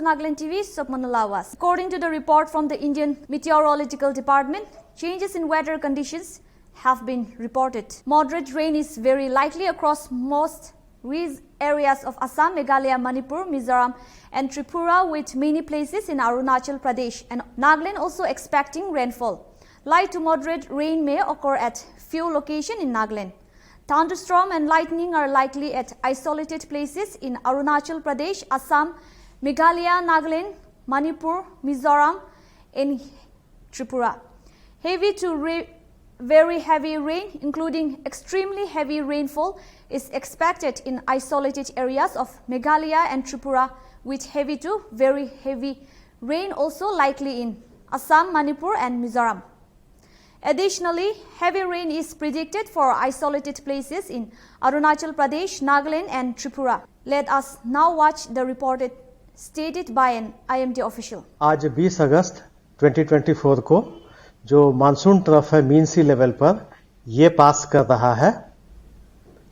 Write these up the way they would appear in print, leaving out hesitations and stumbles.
Nagaland TV, Swapna Lawas. According to the report from the Indian Meteorological Department, changes in weather conditions have been reported. Moderate rain is very likely across most areas of Assam, Meghalaya, Manipur, Mizoram and Tripura, with many places in Arunachal Pradesh and Nagaland also expecting rainfall. Light to moderate rain may occur at few locations in Nagaland. Thunderstorm and lightning are likely at isolated places in Arunachal Pradesh, Assam, Meghalaya, Nagaland, Manipur, Mizoram and Tripura. Heavy to very heavy rain, including extremely heavy rainfall, is expected in isolated areas of Meghalaya and Tripura, with heavy to very heavy rain also likely in Assam, Manipur and Mizoram. Additionally, heavy rain is predicted for isolated places in Arunachal Pradesh, Nagaland and Tripura. Let us now watch the report stated by an IMD official. आज 20 अगस्त 2024 को जो monsoon trough है mean सी level पर ये पास कर रहा है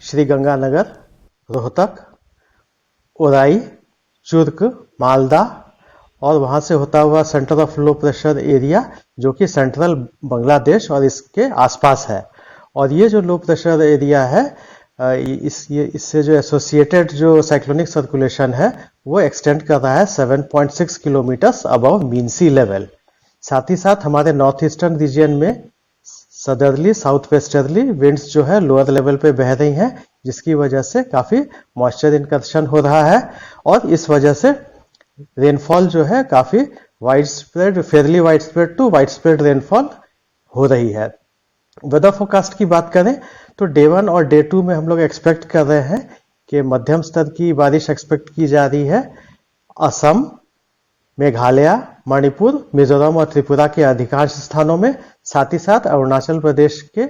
श्री गंगानगर, रोहतक, उराई, चुर्क, मालदा और वहां से होता हुआ centre of low pressure area जो कि सेंट्रल बांग्लादेश और इसके आसपास है। और ये जो लो प्रेशर एरिया है इससे जो एसोसिएटेड जो साइक्लोनिक सर्कुलेशन है वो एक्सटेंड कर रहा है 7.6 किलोमीटर्स अबव मीन सी लेवल। साथ ही साथ हमारे नॉर्थ ईस्टर्न रीजन में सदर्ली साउथ वेस्टर्ली विंड्स जो है लोअर लेवल पे बह रही हैं, जिसकी वजह से काफी मॉइस्चर इनकर्शन हो रहा है और इस वजह से रेनफॉल जो है काफी widespread, fairly widespread to widespread rainfall हो रही है। वेदर फोरकास्ट की बात करें तो डे 1 और डे 2 में हम लोग एक्सपेक्ट कर रहे हैं कि मध्यम स्तर की बारिश एक्सपेक्ट की जा रही है असम, मेघालय, मणिपुर, मिजोरम और त्रिपुरा के अधिकांश स्थानों में, साथ ही साथ अरुणाचल प्रदेश के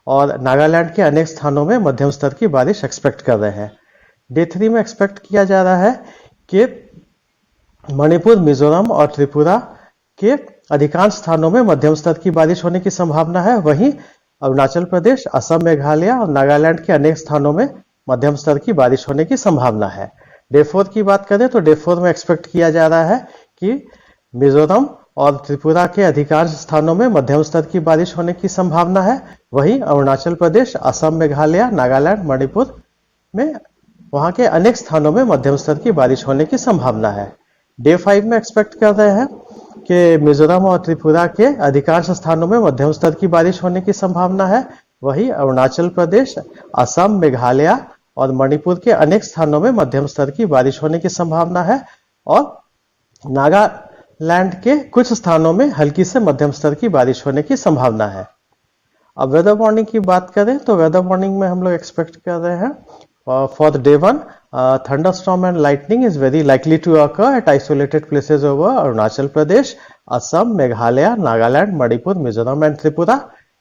और नागालैंड के अनेक स्थानों में मध्यम स्तर की बारिश एक्सपेक्ट कर रहे हैं। डे 3 में एक्सपेक्ट किया जा रहा है कि मणिपुर, मिजोरम और त्रिपुरा के अधिकांश स्थानों में मध्यम स्तर की बारिश होने की संभावना है। वहीं अरुणाचल प्रदेश, असम, मेघालय और नागालैंड के अनेक स्थानों में मध्यम स्तर की बारिश होने की संभावना है। डे 4 की बात करें तो डे 4 में एक्सपेक्ट किया जा रहा है कि मिजोरम और त्रिपुरा के अधिकांश स्थानों में मध्यम स्तर की बारिश होने की संभावना है। वहीं अरुणाचल प्रदेश, असम, मेघालय, नागालैंड, मणिपुर में वहां के अनेक स्थानों में मध्यम स्तर की बारिश होने की संभावना है। डे 5 में एक्सपेक्ट कर रहे हैं कि मिजोरम और त्रिपुरा के अधिकांश स्थानों में मध्यम स्तर की बारिश होने की संभावना है। वहीं अरुणाचल प्रदेश, असम, मेघालय और मणिपुर के अनेक स्थानों में मध्यम स्तर की बारिश होने की संभावना है और नागालैंड के कुछ स्थानों में हल्की से मध्यम स्तर की बारिश होने की संभावना है। अब वेदर वार्निंग की बात करें तो वेदर वार्निंग में हम लोग एक्सपेक्ट कर रहे हैं for the day 1, thunderstorm and lightning is very likely to occur at isolated places over Arunachal Pradesh, Assam, Meghalaya, Nagaland, Manipur, Mizoram and Tripura.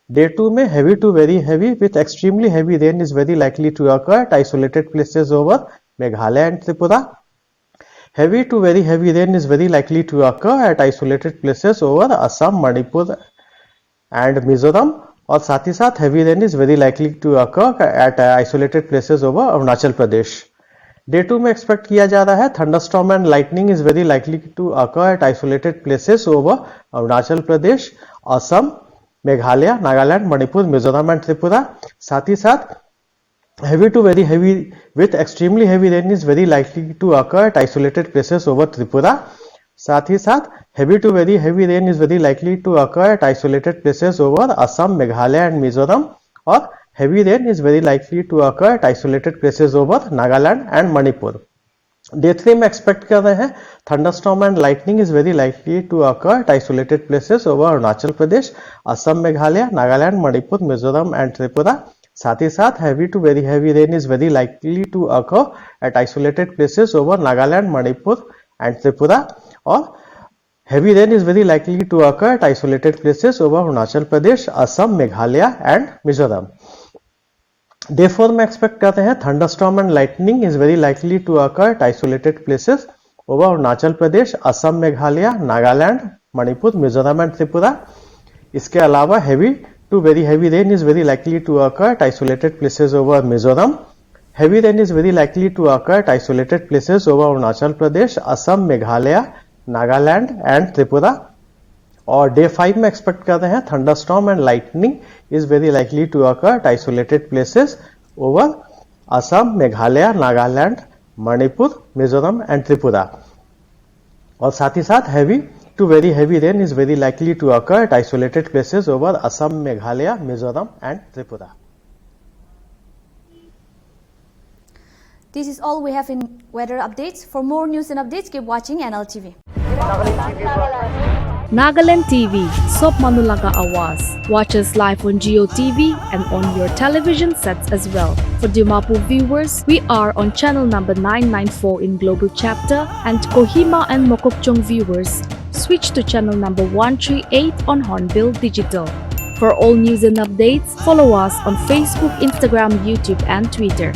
Day 2 में heavy to very heavy with extremely heavy rain is very likely to occur at isolated places over Meghalaya and Tripura. Heavy to very heavy rain is very likely to occur at isolated places over Assam, Manipur and Mizoram. और साथ ही साथ heavy rain is very likely to occur at isolated places over Arunachal Pradesh. Day 2 में expect किया जा रहा है thunderstorm and lightning is very likely to occur at isolated places over Arunachal Pradesh, Assam, Meghalaya, Nagaland, Manipur, Mizoram and Tripura. साथ ही साथ heavy to very heavy with extremely heavy rain is very likely to occur at isolated places over Tripura. साथ ही साथ heavy to very heavy rain is very likely to occur at isolated places over Assam, Meghalaya and Mizoram और heavy rain is very likely to occur at isolated places over Nagaland and Manipur. Day 3 में expect कर रहे हैं thunderstorm and lightning is very likely to occur at isolated places over Arunachal Pradesh, Assam, Meghalaya, Nagaland, Manipur, Mizoram and Tripura. साथ ही साथ heavy to very heavy rain is very likely to occur at isolated places over Nagaland, Manipur and Tripura और heavy rain is very likely to occur at isolated places over Arunachal Pradesh, Assam, Meghalaya and Mizoram. Day 4 में expect करते हैं thunderstorm and lightning is very likely to occur at isolated places over Arunachal Pradesh, Assam, Meghalaya, Nagaland, Manipur, Mizoram and Tripura. इसके अलावा heavy to very heavy rain is very likely to occur at isolated places over Mizoram, Heavy rain is very likely to occur at isolated places over Arunachal Pradesh, Assam, Meghalaya, Nagaland and Tripura. और day 5 में expect कर रहे हैं thunderstorm and lightning is very likely to occur at isolated places over Assam, Meghalaya, Nagaland, Manipur, Mizoram and Tripura. और साथ ही साथ heavy to very heavy rain is very likely to occur at isolated places over Assam, Meghalaya, Mizoram and Tripura. This is all we have in weather updates. For more news and updates, keep watching NLTV. Nagaland TV, Sop Manulaga Awas. Watch us live on Geo TV and on your television sets as well. For Dimapur viewers, we are on channel number 994 in Global Chapter, and Kohima and Mokokchung viewers, switch to channel number 138 on Hornbill Digital. For all news and updates, follow us on Facebook, Instagram, YouTube and Twitter.